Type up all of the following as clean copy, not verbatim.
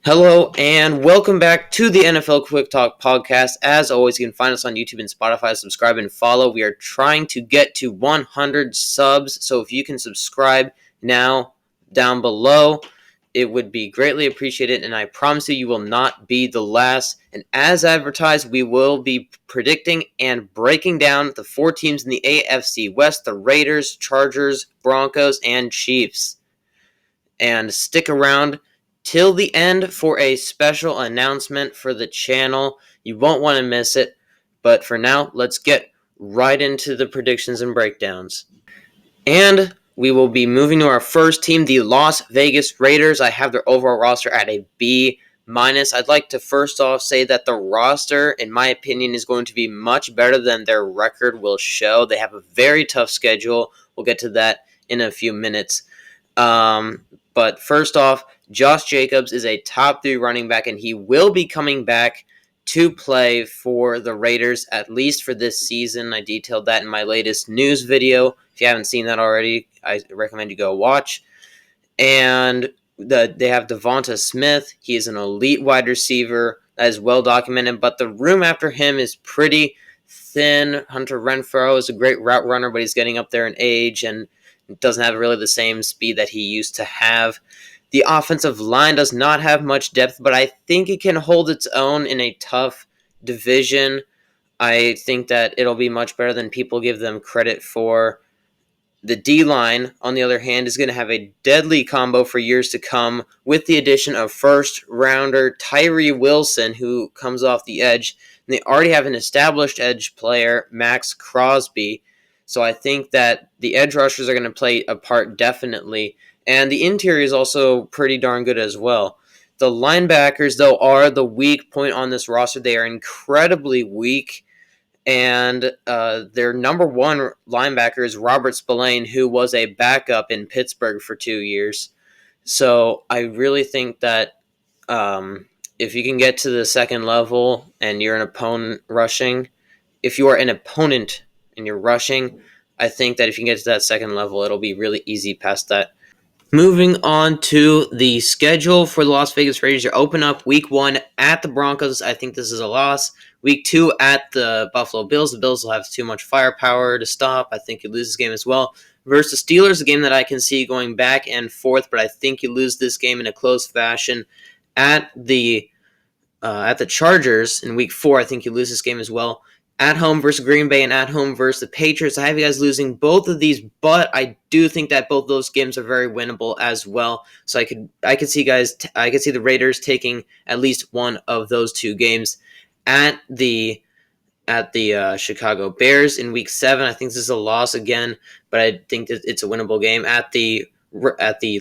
Hello and welcome back to the NFL Quick Talk podcast. As always, you can find us on YouTube and Spotify. Subscribe and follow. We are trying to get to 100 subs, so if you can subscribe now down below, it would be greatly appreciated, and I promise you will not be the last. And as advertised, we will be predicting and breaking down the four teams in the AFC West: the Raiders, Chargers, Broncos, and Chiefs. And stick around till the end for a special announcement for the channel. You won't want to miss it. But for now, let's get right into the predictions and breakdowns. And we will be moving to our first team, the Las Vegas Raiders. I have their overall roster at a B-. I'd like to first off say that the roster, in my opinion, is going to be much better than their record will show. They have a very tough schedule. We'll get to that in a few minutes. But first off, Josh Jacobs is a top 3 running back, and he will be coming back to play for the Raiders, at least for this season. I detailed that in my latest news video. If you haven't seen that already, I recommend you go watch. And they have Davonte Smith. He is an elite wide receiver that is well documented, but the room after him is pretty thin. Hunter Renfrow is a great route runner, but he's getting up there in age and doesn't have really the same speed that he used to have. The offensive line does not have much depth, but I think it can hold its own in a tough division. I think that it'll be much better than people give them credit for. The D-line, on the other hand, is going to have a deadly combo for years to come with the addition of first-rounder Tyree Wilson, who comes off the edge. And they already have an established edge player, Maxx Crosby. So I think that the edge rushers are going to play a part definitely. And the interior is also pretty darn good as well. The linebackers, though, are the weak point on this roster. They are incredibly weak. And their number one linebacker is Robert Spillane, who was a backup in Pittsburgh for 2 years. So I really think that if you can get to the second level and you're an opponent rushing, if you are an opponent and you're rushing, I think that if you can get to that second level, it'll be really easy past that. Moving on to the schedule for the Las Vegas Raiders. You open up week 1 at the Broncos. I think this is a loss. Week 2 at the Buffalo Bills. The Bills will have too much firepower to stop. I think you lose this game as well. Versus the Steelers, a game that I can see going back and forth, but I think you lose this game in a close fashion. At the Chargers in week 4, I think you lose this game as well. At home versus Green Bay and at home versus the Patriots. I have you guys losing both of these, but I do think that both those games are very winnable as well. So I could see the Raiders taking at least one of those 2 games. At the Chicago Bears in week 7, I think this is a loss again, but I think that it's a winnable game. At the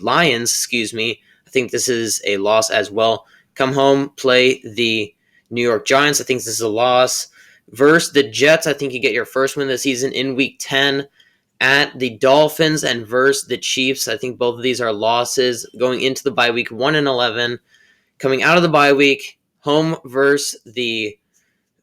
Lions, I think this is a loss as well. Come home, play the New York Giants. I think this is a loss. Versus the Jets, I think you get your first win of the season in week 10. At the Dolphins and versus the Chiefs, I think both of these are losses going into the bye week 1-11. Coming out of the bye week, home versus the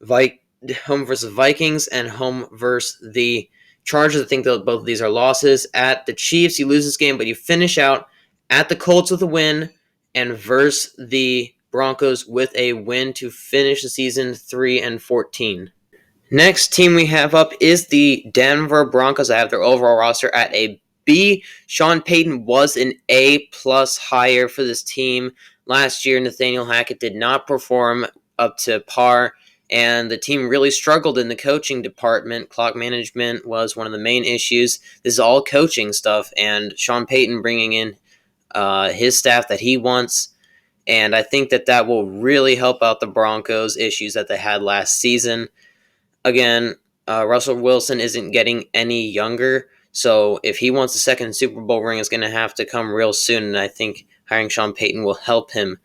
Vikings and home versus the Chargers. I think that both of these are losses. At the Chiefs, you lose this game, but you finish out at the Colts with a win, and versus the Broncos with a win to finish the season 3-14. Next team we have up is the Denver Broncos. I have their overall roster at a B. Sean Payton was an A+ hire for this team last year. Nathaniel Hackett did not perform up to par, and the team really struggled in the coaching department. Clock management was one of the main issues. This is all coaching stuff, and Sean Payton bringing in his staff that he wants, and I think that will really help out the Broncos' issues that they had last season. Again, Russell Wilson isn't getting any younger, so if he wants a second Super Bowl ring, it's going to have to come real soon, and I think hiring Sean Payton will help him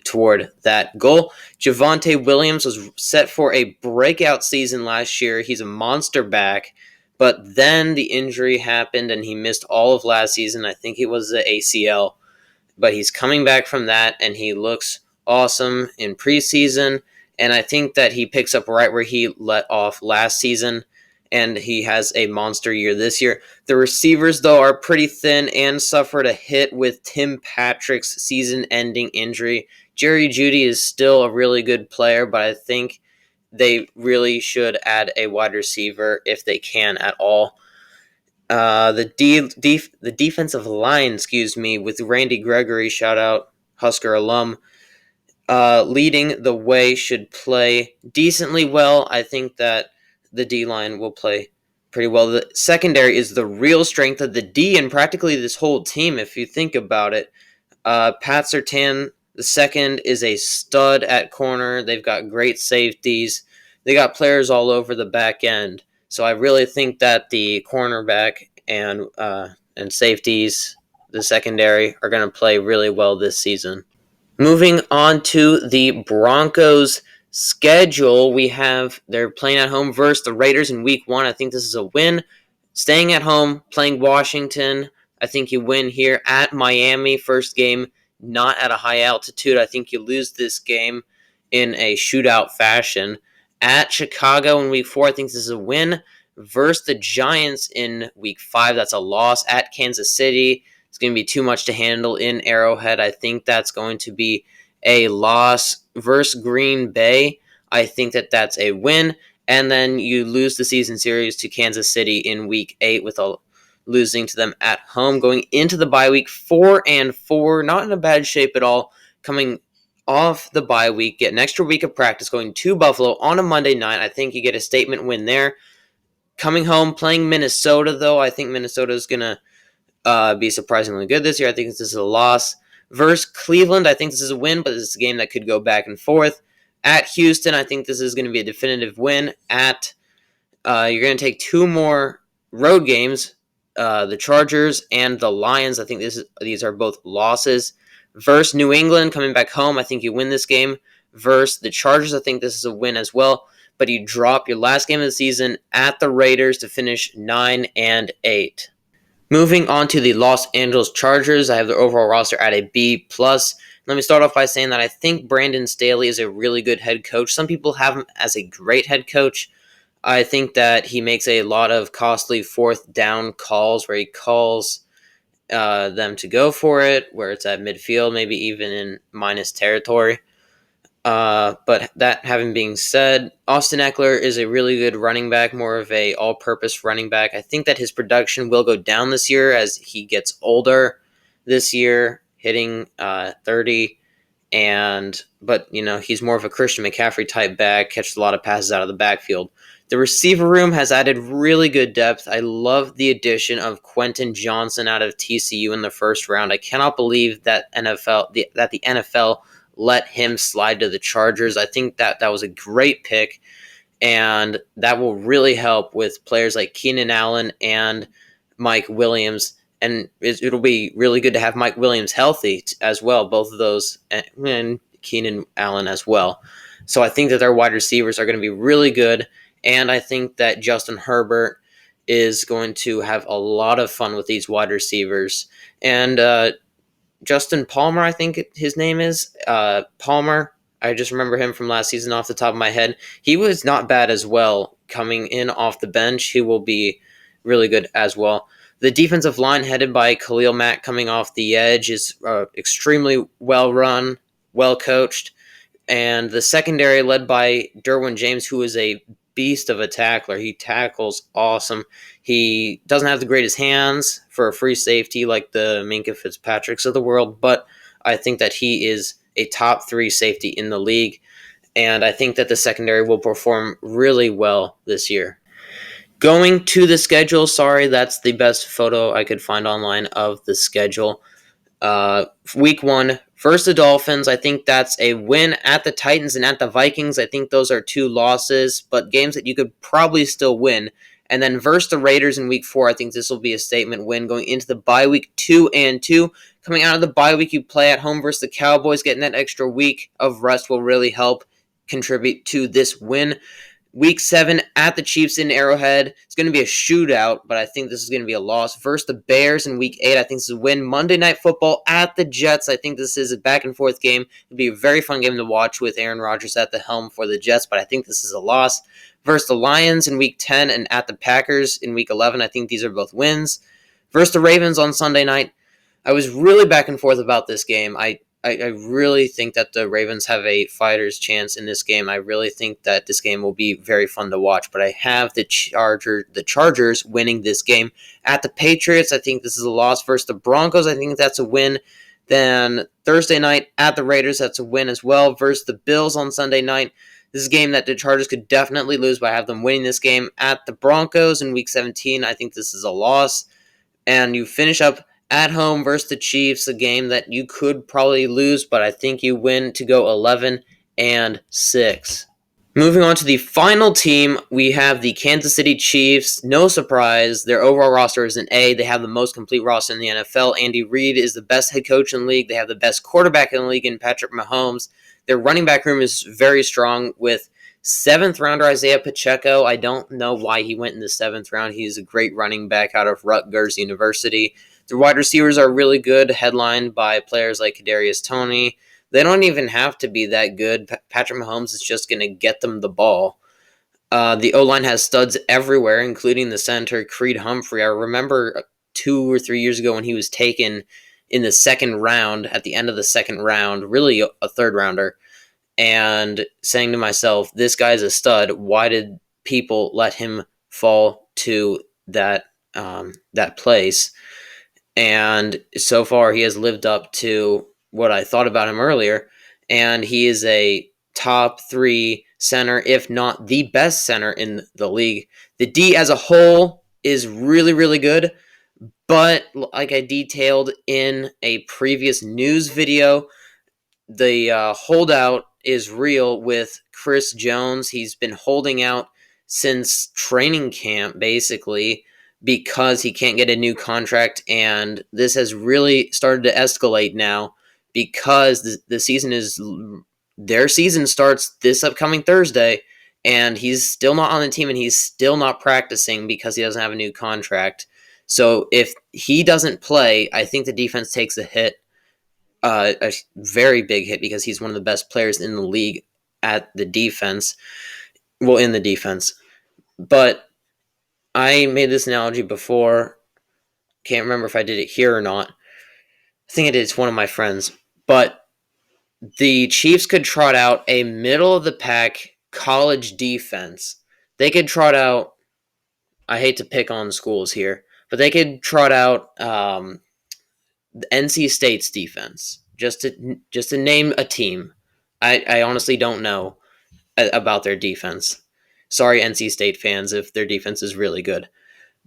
toward that goal. Javonte Williams was set for a breakout season last year. He's a monster back, but then the injury happened, and he missed all of last season. I think it was the ACL, but he's coming back from that, and he looks awesome in preseason. And I think that he picks up right where he let off last season. and he has a monster year this year. The receivers, though, are pretty thin and suffered a hit with Tim Patrick's season-ending injury. Jerry Jeudy is still a really good player, but I think they really should add a wide receiver if they can at all. The defensive line, with Randy Gregory, shout out Husker alum, leading the way, should play decently well. I think that the D-line will play pretty well. The secondary is the real strength of the D and practically this whole team, if you think about it. Pat Surtain, the second, is a stud at corner. They've got great safeties. They got players all over the back end. So I really think that the cornerback and safeties, the secondary, are going to play really well this season. Moving on to the Broncos schedule, they're playing at home versus the Raiders in week 1. I think this is a win. Staying at home, playing Washington. I think you win here at Miami. First game, not at a high altitude. I think you lose this game in a shootout fashion. At Chicago in week 4, I think this is a win. Versus the Giants in week 5, that's a loss. At Kansas City, it's going to be too much to handle in Arrowhead. I think that's going to be a loss. Versus Green Bay, I think that's a win. And then you lose the season series to Kansas City in week 8 with losing to them at home. Going into the bye week, 4-4, not in a bad shape at all. Coming off the bye week, get an extra week of practice, going to Buffalo on a Monday night. I think you get a statement win there. Coming home, playing Minnesota, though. I think Minnesota is going to be surprisingly good this year. I think this is a loss. Versus Cleveland, I think this is a win, but this is a game that could go back and forth. At Houston, I think this is going to be a definitive win. You're going to take 2 more road games, the Chargers and the Lions. I think these are both losses. Versus New England, coming back home, I think you win this game. Versus the Chargers, I think this is a win as well. But you drop your last game of the season at the Raiders to finish 9-8. Moving on to the Los Angeles Chargers, I have their overall roster at a B+. Let me start off by saying that I think Brandon Staley is a really good head coach. Some people have him as a great head coach. I think that he makes a lot of costly 4th down calls where he calls them to go for it, where it's at midfield, maybe even in minus territory. But that having been said, Austin Eckler is a really good running back, more of a all-purpose running back. I think that his production will go down this year as he gets older this year, hitting 30. But he's more of a Christian McCaffrey type back, catches a lot of passes out of the backfield. The receiver room has added really good depth. I love the addition of Quentin Johnson out of TCU in the first round. I cannot believe that the NFL let him slide to the Chargers. I think that was a great pick, and that will really help with players like Keenan Allen and Mike Williams. And it'll be really good to have Mike Williams healthy as well, both of those, and Keenan Allen as well. So I think that their wide receivers are going to be really good, and I think that Justin Herbert is going to have a lot of fun with these wide receivers. And Justin Palmer, I think his name is. Palmer, I just remember him from last season off the top of my head. He was not bad as well coming in off the bench. He will be really good as well. The defensive line headed by Khalil Mack coming off the edge is extremely well run, well coached. And the secondary led by Derwin James, who is a beast of a tackler. He tackles awesome. He doesn't have the greatest hands for a free safety like the Minkah Fitzpatricks of the world, but I think that he is a top 3 safety in the league, and I think that the secondary will perform really well this year. Going to the schedule, that's the best photo I could find online of the schedule. Week 1, versus the Dolphins, I think that's a win. At the Titans and at the Vikings, I think those are 2 losses, but games that you could probably still win. And then versus the Raiders in week 4, I think this will be a statement win. Going into the bye week, 2-2. Coming out of the bye week, you play at home versus the Cowboys. Getting that extra week of rest will really help contribute to this win. Week 7 at the Chiefs in Arrowhead. It's going to be a shootout, but I think this is going to be a loss. Versus the Bears in Week 8, I think this is a win. Monday Night Football at the Jets. I think this is a back-and-forth game. It'll be a very fun game to watch with Aaron Rodgers at the helm for the Jets, but I think this is a loss. Versus the Lions in Week 10 and at the Packers in Week 11, I think these are both wins. Versus the Ravens on Sunday night, I was really back and forth about this game. I really think that the Ravens have a fighter's chance in this game. I really think that this game will be very fun to watch, but I have the Chargers winning this game. At the Patriots, I think this is a loss. Versus the Broncos, I think that's a win. Then Thursday night at the Raiders, that's a win as well. Versus the Bills on Sunday night, this is a game that the Chargers could definitely lose, but I have them winning this game. At the Broncos in Week 17, I think this is a loss. And you finish up at home versus the Chiefs, a game that you could probably lose, but I think you win to go 11-6. Moving on to the final team, we have the Kansas City Chiefs. No surprise, their overall roster is an A. They have the most complete roster in the NFL. Andy Reid is the best head coach in the league. They have the best quarterback in the league in Patrick Mahomes. Their running back room is very strong with 7th rounder Isaiah Pacheco. I don't know why he went in the 7th round. He's a great running back out of Rutgers University. The wide receivers are really good, headlined by players like Kadarius Toney. They don't even have to be that good. Patrick Mahomes is just going to get them the ball. The O-line has studs everywhere, including the center, Creed Humphrey. I remember 2 or 3 years ago when he was taken in the 2nd round, at the end of the 2nd round, really a 3rd rounder, and saying to myself, this guy's a stud. Why did people let him fall to that place? And so far, he has lived up to what I thought about him earlier, and he is a top 3 center, if not the best center in the league. The D as a whole is really, really good, but like I detailed in a previous news video, the holdout is real with Chris Jones. He's been holding out since training camp, basically, because he can't get a new contract, and this has really started to escalate now because their season starts this upcoming Thursday, and he's still not on the team, and he's still not practicing because he doesn't have a new contract. So if he doesn't play, I think the defense takes a hit, a very big hit, because he's one of the best players in the league at the defense. Well, in the defense. But I made this analogy before. Can't remember if I did it here or not. I think I did it to one of my friends. But the Chiefs could trot out a middle-of-the-pack college defense. They could trot out, I hate to pick on schools here, but they could trot out NC State's defense, just to name a team. I honestly don't know about their defense. Sorry, NC State fans, if their defense is really good.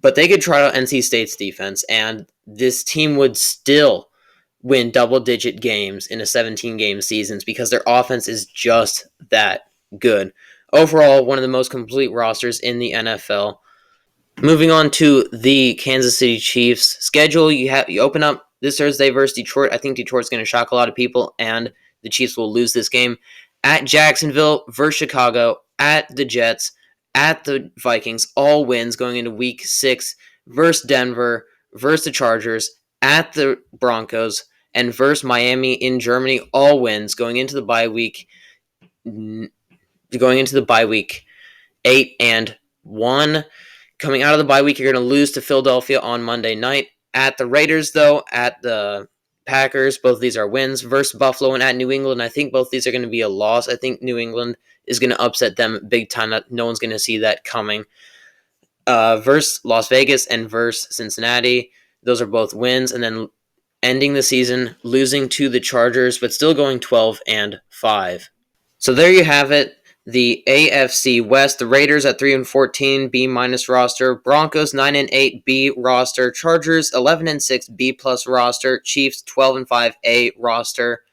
But they could try out NC State's defense, and this team would still win double-digit games in a 17-game season because their offense is just that good. Overall, one of the most complete rosters in the NFL. Moving on to the Kansas City Chiefs schedule, you open up this Thursday versus Detroit. I think Detroit's going to shock a lot of people, and the Chiefs will lose this game. At Jacksonville versus Chicago, at the Jets, at the Vikings, all wins going into Week 6 versus Denver, versus the Chargers, at the Broncos, and versus Miami in Germany, all wins going into the bye week. 8-1. Coming out of the bye week, you're going to lose to Philadelphia on Monday night. At the Raiders, though, at the Packers, both of these are wins. Versus Buffalo and at New England, I think both these are going to be a loss. I think New England is going to upset them big time. No one's going to see that coming. Versus Las Vegas and versus Cincinnati, those are both wins. And then ending the season, losing to the Chargers, but still going 12-5. So there you have it. The AFC West, the Raiders at 3-14, B- roster. Broncos 9-8, B roster. Chargers 11-6, B+ roster. Chiefs 12-5, A roster.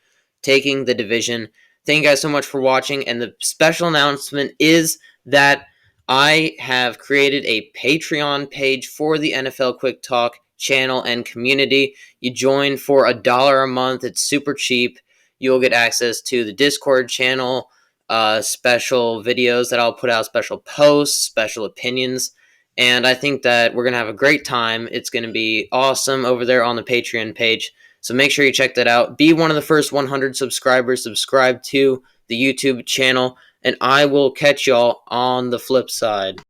Taking the division. Thank you guys so much for watching. And the special announcement is that I have created a Patreon page for the NFL Quick Talk channel and community. You join for $1 a month. It's super cheap. You'll get access to the Discord channel, special videos that I'll put out, special posts, special opinions. And I think that we're going to have a great time. It's going to be awesome over there on the Patreon page. So make sure you check that out. Be one of the first 100 subscribers. Subscribe to the YouTube channel. And I will catch y'all on the flip side.